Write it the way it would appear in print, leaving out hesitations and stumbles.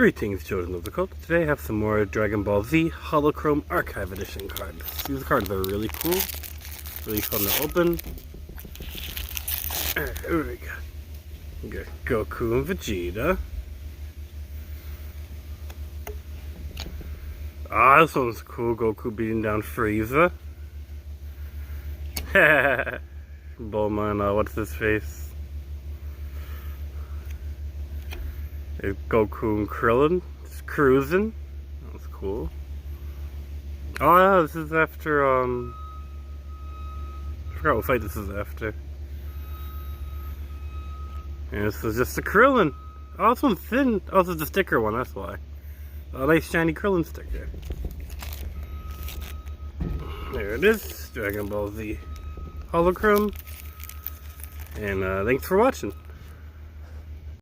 Greetings, children of the cult. Today I have some more Dragon Ball Z Holochrome Archive Edition cards. These cards are really cool, really fun to open. Alright, here we go. We got Goku and Vegeta. Ah, this one's cool. Goku beating down Frieza. Bulma and what's his face? There's Goku and Krillin just cruising. That's cool. Oh yeah, this is after I forgot what fight this is after. And this is just a Krillin. Oh, this one's thin. Oh, this is the sticker one, that's why. A nice shiny Krillin sticker. There it is. Dragon Ball Z Holochrome. And thanks for watching.